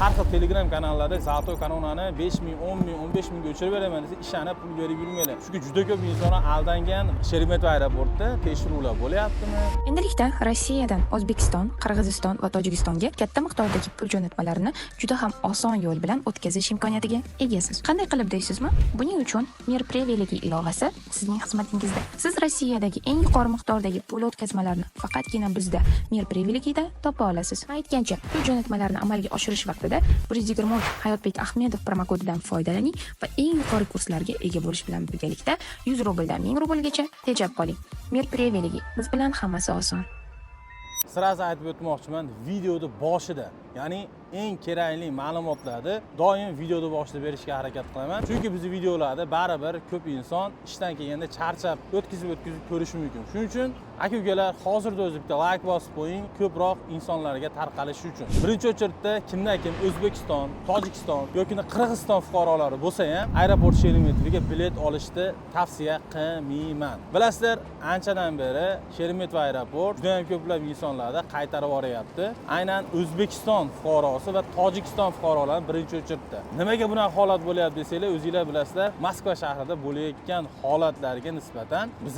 har xil Telegram kanallarda Zaltoy Koronani 5 ming, 10 ming, 15 mingga o'chirib beraman desa, ishonib pul berib yurmanglar. Chunki juda ko'p insonlar aldangan. Sheremetyevo aeroportida tekshiruvlar bo'lyaptimi? Endilikda Rossiyadan O'zbekiston, Qirg'iziston va Tojikistonga katta miqdordagi pul jo'natmalarini juda ham oson yo'l bilan o'tkazish imkoniyatiga egasiz. Qanday qilib deysizmi? Buning uchun Mir Privilegi ilovasi sizning xizmatingizda. Siz Rossiyadagi eng yuqori miqdordagi pul o'tkazmalarini faqatgina bizda Mir Privilegida topa olasiz. Aytgancha, pul jo'natmalarini amalga oshirish vaqtida 120 Hayotbek Ahmedov promokodidan foydalaning va eng yuqori kurslarga ega bo'lish bilan birgalikda 100 rubldan 1000 rublgacha tejab qoling. Mir Privilegi, biz bilan hammasi oson. Sirazi aytib o'tmoqchiman, videoda boshida, ya'ni eng kerakli ma'lumotlarni doim videoda boshida berishga harakat qilaman. Chunki biz videolarda baribir ko'p inson ishdan kelganda charchab, o'tkazib ko'rishi mumkin. Shuning uchun aka-ukalar, hozirda o'zi bitta like bosib qo'ying, ko'proq insonlarga tarqalishi uchun. Birinchi o'chirda kimdan-kim O'zbekiston, Tojikiston yoki Qirg'iziston fuqarolari bo'lsa ham aeroport Sheremetyevoga bilet olishni tavsiya qilmayman. Bilasizlar, anchadan beri Sheremetyevo aeroport juda ham ko'plab insonlarni qaytarib yuboryapti. Aynan O'zbekiston fuqarosi va Tojikiston fuqarolari birinchi o'chirda. Nimaga bunaqa holat bo'lyapti desanglar, o'zingizlar bilasizlar, Moskva shahrida bo'layotgan holatlarga nisbatan biz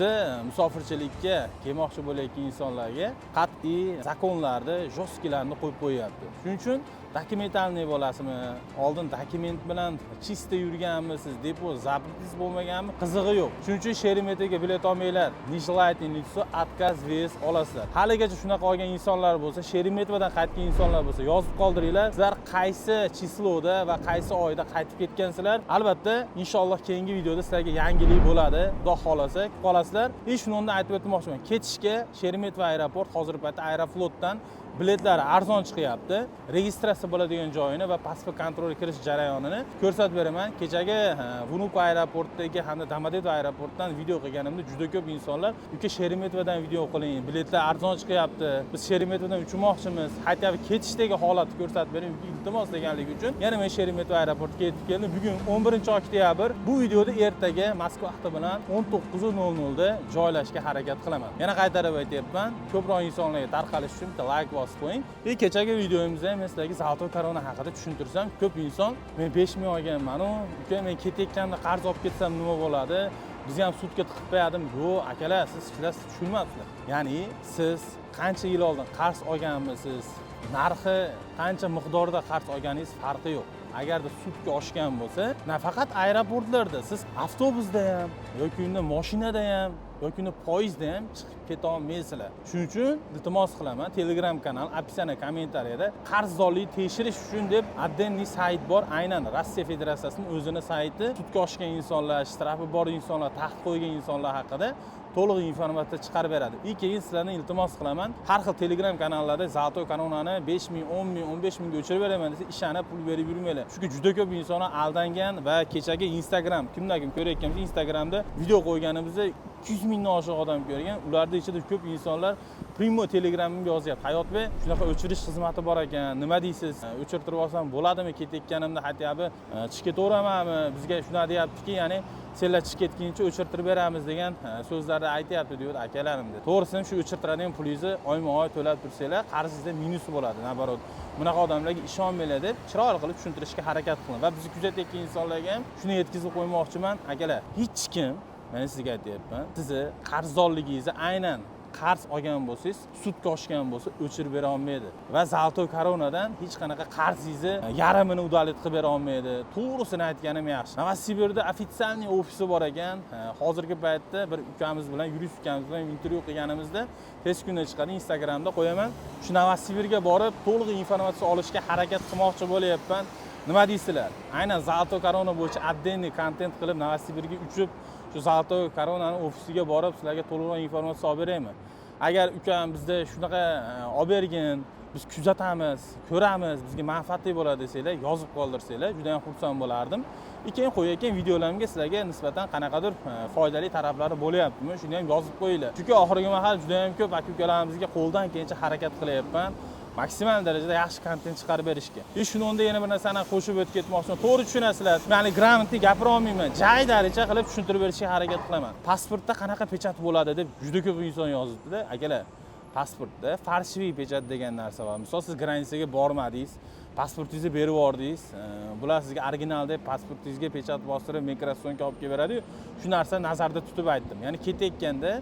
musofirchilikka kelmoqchi bo'layotgan insonlarga qat'iy zakonlarni, jo'skilarni qo'yib qo'yapti. Shuning uchun dokumentalniy bo'lasizmi, oldin dokument bilan chista yurganmisiz, depo zabritingiz bo'lmaganmi, qizig'i yo'q. Shuning uchun Sheremetyevoga bilet olmanglar. Nijlaytni nitso отказ вес olasizlar. Haligacha shunaqa olgan insonlar bo'lsa, Sheremetyevodan qaytgan insonlar bo'lsa, yozib qoldiringlar. Sizlar qaysi chisloda va qaysi oyda qaytib ketgansizlar? Albatta, inshaalloh keyingi videoda sizlarga yangilik bo'ladi. Xudo xolasa, qolasizlar. Shuni o'rnida aytib o'tmoqchiman. Ketishga Sheremetyevo aeroport hozirgi paytda Aeroflotdan biletlari arzon chiqyapti. Registratsiya bo'ladigan joyini va pasport kontroliga kirish jarayonini ko'rsatib beraman. Kechagi Vnukovo aeroportidagi hamda Domodedovo aeroportdan video qilganimda juda ko'p insonlar "Uka, Sheremetyevodan video qiling, biletlar arzon chiqyapti. Biz Sheremetyevodan uchmoqchimiz. Haydab ketishdagi holatni ko'rsatib bering." Iltimos deganligi uchun yana men Sheremetyevo aeroportiga yetib keldim. Bugun 11-oktyabr. Bu videoda ertaga Moskva vaqti bilan 19:00 da joylashga harakat qilaman. Yana qaytarib aytyapman, ko'proq insonlarga tarqalish uchun bitta like bosib qo'ying. Kechagi videomizda men sizlarga Zaltoy Korona haqida tushuntirsam, ko'p inson men 5 ming olganman, uka men ketayotganda qarz olib ketsam nima bo'ladi? Bizni ham sudga tiqib qo'yadim. Yo'q, akalar, siz tushunmabsizlar. Ya'ni siz qancha yil oldin qarz olganmisiz? Narxi qancha miqdorda qarz olganingiz farqi yo'q. Agarda sudga oshgan bo'lsa, nafaqat aeroportlarda, siz avtobusda ham yoki mashinada ham yoki poyezdda ham chiqib keta olmaysizlar. Shuning uchun iltimos qilaman, Telegram kanal, opisiya kommentariyada qarzdorlik tekshirish uchun deb отдельный sayt bor. Aynan Rossiya Federatsiyasining o'zining sayti. Sudga oshgan insonlar, shtrafi bor insonlar, taqiq qo'ygan insonlar haqida to'liq informatsiya chiqarib beradi. Keyin sizlarni iltimos qilaman, har xil Telegram kanallarda Zaltoy Koronani 5 ming, 10 ming, 15 mingga o'chirib beraman desa, ishonib pul berib yurmanglar. Chunki juda ko'p insonlar aldangan va kechagi Instagram, kimdan-kim ko'rayotganmiz, Instagramda video qo'yganimizda 200 mingdan oshiq odam ko'rgan. Ularning ichida ko'p insonlar Primo Telegramimga yozyapti. Hayotbek, shunaqa o'chirish xizmati bor ekan. Nima deysiz? O'chirtirib olsam bo'ladimi? Ketayotganimda hatyabi chiqib ketaveramami? Bizga shuna deyaptiki, ya'ni senlar chiqib ketguncha o'chirtirib beramiz degan so'zlarni aytayapti deydi akalarim dedi. To'g'risi shu o'chirtiradigan pulingizni oyma-oy to'lab tursanglar, qarzingizda minus bo'ladi. Nabarot, bunaqa odamlarga ishonmanglar deb chiroyli qilib tushuntirishga harakat qiling. Va bizni kuzatayotgan insonlarga ham shuni yetkazib qo'ymoqchiman. Akalar, hech kim, men sizga aytayapman, sizni qarzdorligingizni aynan qarz olgan bo'lsangiz, sudga oshgan bo'lsa, o'chirib bera olmaydi. Va Zaltoy Koronadan hech qanaqa qarzingizni yarmini udalit qilib bera olmaydi. To'g'risini aytganim yaxshi. Novosibirda ofitsialniy ofisi bor ekan. Hozirgi paytda bir ukamiz bilan, yurist ukamiz bilan intervyu qilganimizda tez kunda chiqadi, Instagramda qo'yaman. Shu Novosibirga borib, to'liq informatsiya olishga harakat qilmoqchi bo'lyapman. Nima deysizlar? Aynan Zaltoy Korona bo'yicha отдельный kontent qilib Novosibirga uchib, shu Zaltoy Koronaning ofisiga borib sizlarga to'liq informatsiya olib beraymi? Agar ukam bizda shunaqa olib bergin, biz kuzatamiz, ko'ramiz, bizga manfaatli bo'ladi desanglar, yozib qoldirsanglar, juda ham xursand bo'lardim. Keyin qo'yayotgan videolarimga sizlarga nisbatan qanaqadir foydali taraflari bo'lyaptimi, shuni ham yozib qo'yinglar. Chunki oxirgi mahal juda ham ko'p aka-ukalarimizga qo'ldan kelgancha harakat qilyapman. maksimal darajada yaxshi kontent chiqarib berishga. Shuni onda yana bir narsani qo'shib o'tib ketmoqchiman. To'g'ri tushunasizlar. Ya'ni grammatni gapira olmayman. Jay daraja qilib tushuntirib berishga harakat qilaman. Pasportda qanaqa pechat bo'ladi deb juda ko'p inson yozibdi-da. Akalar, pasportda falshiviy pechat degan narsa bor. Misol siz granitsaga bormadingiz, pasportingizni berib yubordingiz. Bular sizga original deb pasportingizga pechat bostirib, mikrofonga olib kelib beradi-yu, shu narsa nazarda tutib aytdim. Ya'ni ketayotganda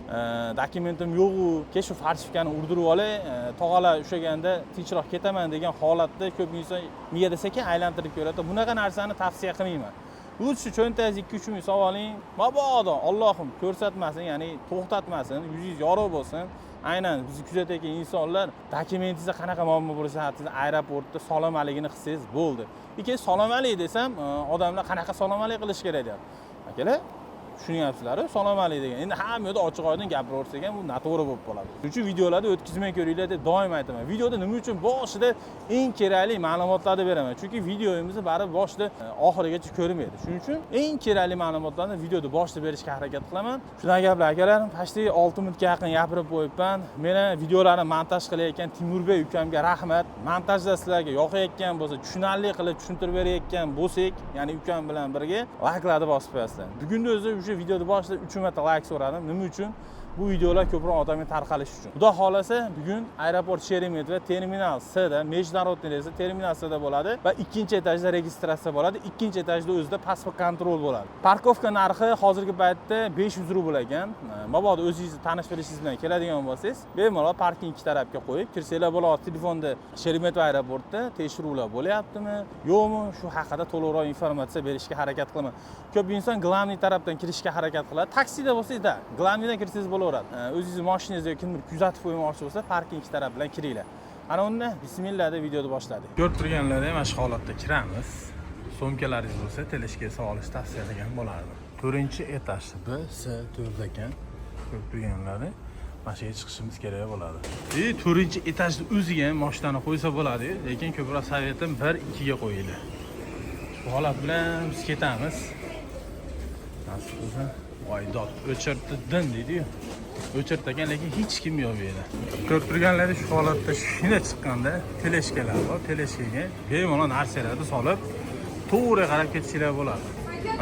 dokumentim yo'q-u, keyin shu falsifikani urdirib olay, tog'alar ushaganda tinchroq ketaman degan holatda ko'p inson miyada sekin aylantirib ko'radi. Bunaqa narsani tavsiya qilmayman. Lutfi cho'ntagingizga 2-3 ming soling, mabodo Allohim ko'rsatmasin, ya'ni to'xtatmasin, yuzingiz yorug' bo'lsin. Aynan bizni kuzatayotgan insonlar dokumentingizda qanaqa muammo bo'lsa, siz aeroportda salomatligini qilsangiz bo'ldi. Keyin salomatlik desam, odamlar qanaqa salomatlik qilish kerak deyapti. Akalar, tushunyapsizlar, salomatlik degan. Endi hamma yo'da ochiq-oydin gapiraversak ham bu noto'g'ri bo'lib qoladi. Shuning uchun videolarda o'tkazmay ko'ringlar deb doim aytaman. Videoda nima uchun boshida eng kerakli ma'lumotlarni beraman. Chunki videomizni baribir boshida oxirigacha ko'rmaydi. Shuning uchun eng kerakli ma'lumotlarni videoda boshida berishga harakat qilaman. Shunday gaplar akalarim, pashti 6 minutga yaqin gapirib qo'yibman. Meni videolarni montaj qilayotgan Timurbek ukamga rahmat. Montajda sizlarga yoqayotgan bo'lsa, tushunarli qilib tushuntirib berayotgan bo'lsak, ya'ni ukam bilan birga layklarni bosib qo'yasizlar. Bugunning o'zi shu videoda boshida 3 marta layk so'radim. Nima uchun? Bu videolar ko'proq odamga tarqalishi uchun. Xudo xolasa, bugun aeroport Sheremetyevo terminal C da, международный reysi terminal C da bo'ladi va ikkinchi etajda registratsiya bo'ladi. Ikkinchi etajda o'zida pasport kontrol bo'ladi. Parkovka narxi hozirgi paytda 500 rubl ekan. Mabodo o'zingizni tanish bilishingiz bilan keladigan bo'lsangiz, bemalol parking ikki tarafga qo'yib kirsanglar bo'ladi. Telefonda Sheremetyevo aeroportda tekshiruvlar bo'lyaptimi, yo'qmi, shu haqida to'liqroq informatsiya berishga harakat qilaman. Ko'p inson glавный tarafdan kirishga harakat qiladi. Taksida bo'lsa-da, glавныйdan kirsangiz bo'laveradi. O'zingizni mashinangizga kimdir kuzatib qo'ymoqchi bo'lsa, parking ikki taraf bilan kiringlar. Ana unda bismillah deb videoni boshladik. Ko'rib turganlaringiz mana shu holatda kiramiz. So'mkalaringiz bo'lsa, teleshga solish tavsiya qilgan bo'lardi. 4-etaj B-S4 ekan. Ko'rib turganlaringiz mana shu yerga chiqishimiz kerak bo'ladi. 4-etajda o'ziga ham mashinani qo'ysa bo'ladi, lekin ko'proq savetim 1-2 ga qo'yinglar. Bu holat bilan biz ketamiz. Nasib bo'lsa, oydod o'chirtdim deydi-yu. O'chirtagan, lekin hech kim yo'q bu yerda. Ko'rib turganlaringiz shu holatda shina chiqqanda teleshkalar bor. Teleshkaga bemalol narsalarni solib, to'g'ri qarab ketishlar bo'ladi.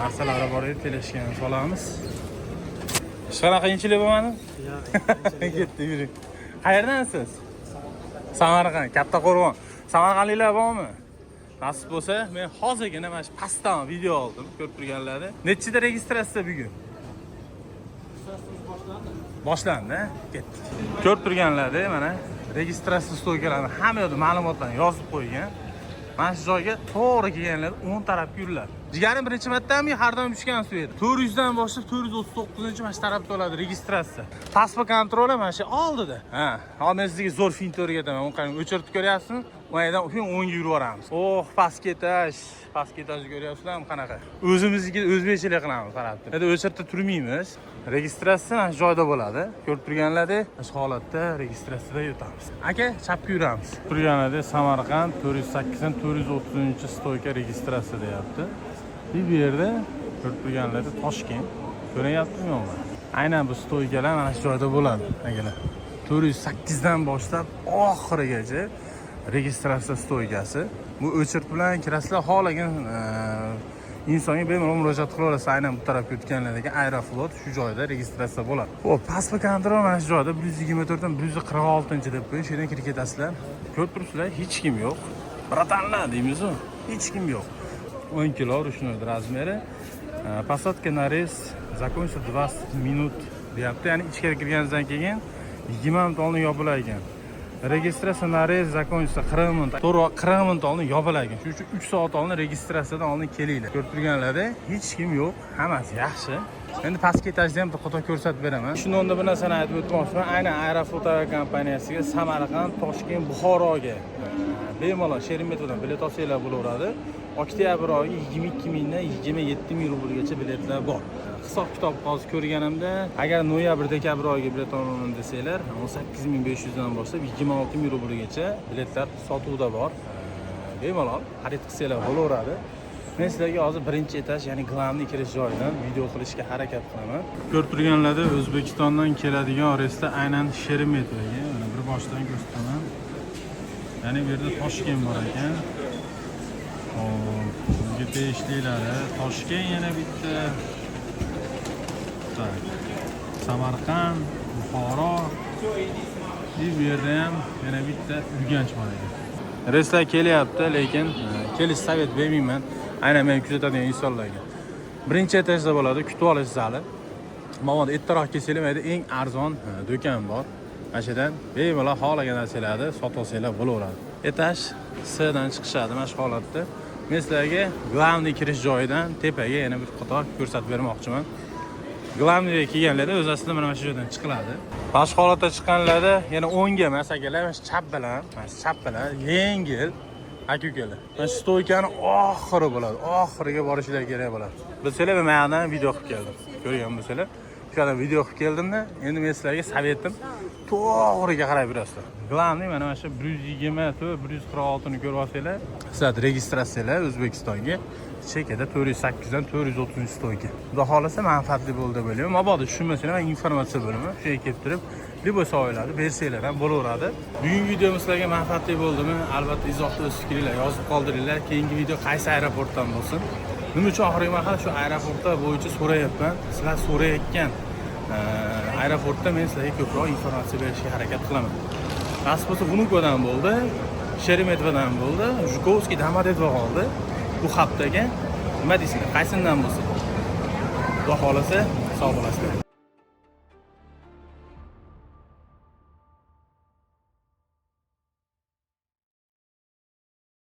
Narsalari bor edi, teleshkani solamiz. Hech qanaqa qiyinchilik bo'lmadi? Yo'q. Ketdi, yuring. Qayerdansiz? Samarqand, Kattaqo'rg'on. Samarqandliklar bormi? Nasib bo'lsa, men hozirgina mana shu pastdan video oldim. Ko'rib turganlaringiz. Nechida registratsiya bugun? Boshlandi, ketdi. Ko'rib turganlaringiz, mana registratsiya stoykalarini hamma yoqda ma'lumotlarni yozib qo'ygan. Mana shu joyga to'g'ri kelganlar 10 tarafga yuriladi. Jigarim birinchi martami hardan tushgan su edi. 400 dan boshlab 439-chi mana shu tarafda bo'ladi registratsiya. Pasport kontroli mana shu oldida. Ha, hozir men sizga zo'r fint o'rgataman. Uni qani o'chirib ko'ryapsizmi? O'ydan keyin 10 ga yurib boramiz. Oh, pastketaj ko'ryapsizlarmi qanaqa? O'zimizga o'zbekchilik qilamiz tarafda. Endi o'chirda turmaymiz. Registratsiya mana shu joyda bo'ladi. Ko'rib turganlaringiz, shu holatda registratsiyada o'tamiz. Aka, chapga yuramiz. Turganlaringiz Samarqand 408 dan 430-chi stoyka registratsiya deyapti. Bu yerda ko'rib turganlaringiz Toshkent. Ko'ryapsizmi yo'qmi? Aynan bu stoykalar mana shu joyda bo'ladi, akalar. 408 dan boshlab oxirigacha registratsiya stoykasi. Bu o'chirt bilan kirasizlar, xohlagan insonga bemalol murojaat qilaverasiz. Aynan bu tarafga o'tganlardagi Aeroflot shu joyda registratsiya bo'ladi. Xo'p, pasport kontrol mana shu joyda 124 dan 146-chi deb qo'ying, shu yerdan kirib ketasizlar. Ko'rib turibsizlar, hech kim yo'q. Bratanlar deymiz-ku, hech kim yo'q. 10 kilo ручной размери. Посадка на рейс закончится 20 minut deyapti. Ya'ni ichkari kirganingizdan keyin 20 minut oldin yopilar ekan. Registratsiya na reys закончится 40 minut. To'g'ri, 40 minut oldin yopilar ekan. Shuning uchun 3 soat oldin registratsiyadan oldin kelinglar. Ko'rib turganlarda hech kim yo'q, hammasi yaxshi. Endi pastki etajda ham to'xtatib ko'rsatib beraman. Shuni onda bir narsani aytib o'tmoqchiman. Aynan Aeroflot kompaniyasiga Samarqand, Toshkent, Buxoroga bemalol Sheremetyevodan bilet olsanglar bo'laveradi. Oktyabr oyi 22 mingdan 27 ming rublgacha biletlar bor. Hisob kitob hozir ko'rganimda, agar noyabr, dekabr oyiga bilet olaman desanglar, 18500 dan boshlab 26 ming rublgacha biletlar sotuvda bor. Bemalol xarid qilsanglar bo'laveradi. Men sizlarga hozir birinchi etaj, ya'ni glавный kirish joyidan video qilishga harakat qilaman. Ko'rib turganlarda O'zbekistondan keladigan reyslar aynan Sheremetyevoga, mana bir boshdan ko'rsataman. Ya'ni bu yerda Toshkent bor ekan. Bunga tegishliklari Toshkent yana bitta. Tak. Samarqand, Buxoro. Bu yerda ham yana bitta Urganch bor ekan. Reyslar kelyapti, lekin kelish sovet bermayman. Aynan men kuzatadigan insonlarga. Birinchi etajda bo'ladi, kutib olish zali. Mana ertaroq kelsanglar, mayda eng arzon do'kon bor. Mana shu yerdan bemalol xohlagan narsalarni sotib olsanglar bo'laveradi. Etaj S'dan chiqishadi mana shu holatda. Men sizlarga glavniy kirish joyidan tepaga yana bir qator ko'rsatib bermoqchiman. Glavniyga kelganlarda o'z aslida mana shu joydan chiqiladi. Mana shu holatda chiqqanlarda yana o'ngga masalan, mana shu chap bilan yengil aka-ukalar. Mana shu stoykani oxiri bo'ladi. Oxiriga borishlar kerak bo'ladi. Bilsanglar, men mana video qilib keldim. Ko'rgan bo'lsanglar, shu yerdan video qilib keldimda, endi men sizlarga savetim to'g'riga qarab yurasizlar. Glavniy mana shu 124, 146 ni ko'rib olsanglar, sizlar registratsiyalar O'zbekistonga chekada 408 dan 430 stoyga. Xudo xolasa manfaatli bo'ldi deb o'ylayman. Mabodo tushunmasanglar, men informatsiya bo'limi shu yerga kelib turib, libo savollarni bersanglar ham bo'laveradi. Bugungi videomiz sizlarga manfaatli bo'ldimi? Albatta izohda o'z fikringlarni yozib qoldiringlar. Keyingi video qaysi aeroportdan bo'lsin? Nima uchun oxirgi mahal shu aeroportda bo'yicha so'rayapman. Sizlar so'rayotgan aeroportda men sizlarga ko'proq informatsiya berishga harakat qilaman. Pasporti Vnukodan bo'ldi, Sheremetyevodan bo'ldi, Zhukovskiy Domodedovo qoldi. Bu haftaga nima deysizlar? Qaysidan bo'lsin? Xudo xolasa sog' bo'lasizlar.